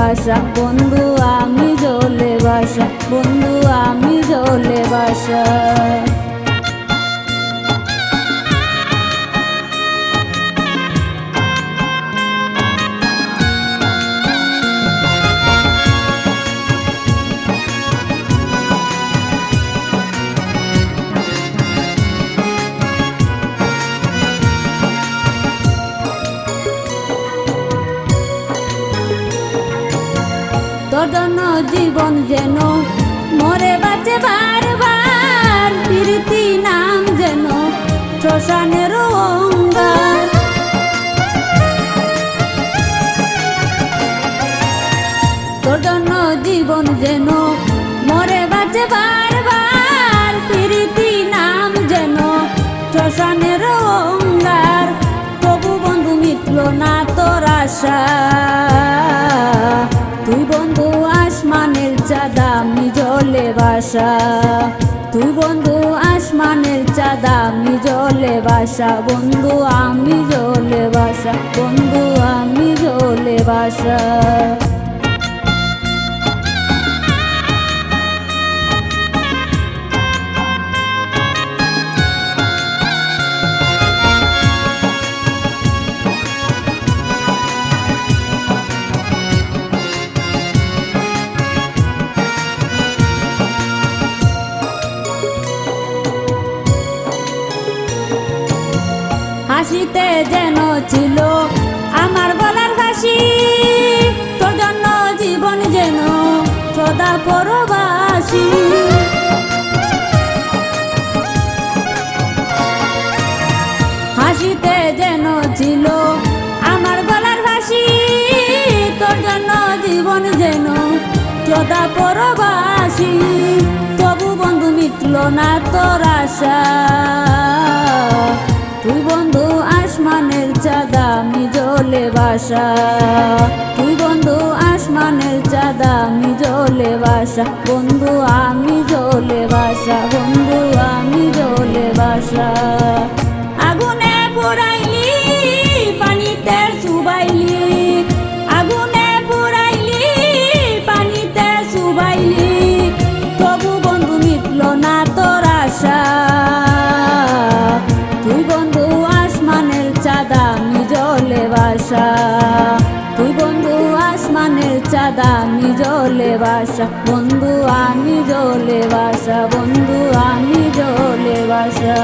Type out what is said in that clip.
বাসা, বন্ধু আমি জলে বাসা, বন্ধু আমি জলে বাসা। তোর জন্য জীবন যেন মরে বাঁচে বারবার, প্রীতি নাম যেন শ্মশানের অঙ্গার। তোর জন্য জীবন যেন মরে বাঁচে বারবার, প্রীতি নাম যেন শ্মশানের অঙ্গার। তবু বন্ধু মিটল না তোর আশা, তুই বন্ধু আসমানের চাঁদ আমি জলে বাসা, তুই বন্ধু আসমানের চাঁদ আমি জলে বাসা, বন্ধু আমি জলে বাসা, বন্ধু আমি জলে বাসা। হাসিতে যেন ছিল আমার গলার ফাঁসি, তোর জন্য জীবন যেন সদা পরবাসী। হাসিতে যেন ছিল আমার গলার ফাঁসি, তোর জন্য জীবন যেন সদা পরবাসী। তবু বন্ধু মিটল না তোর আশা, তুই বন্ধু আসমানের চাঁদ আমি জলে বাসা, তুই বন্ধু আসমানের চাঁদ আমি জলে বাসা, বন্ধু আমি জলে বাসা, বন্ধু আমি জলে বাসা। আগুনে পোড়াইলি পানিতে চুবাইলি, আগুনে পোড়াইলি পানিতে চুবাইলি, তবু বন্ধু মিটল না তোর আশা, তুই বন্ধু আসমানের চাঁদ আমি জলে বাসা, তুই বন্ধু আসমানের চাঁদ আমি জলে বাসা, বন্ধু আমি জলে বাসা, বন্ধু আমি জলে বাসা।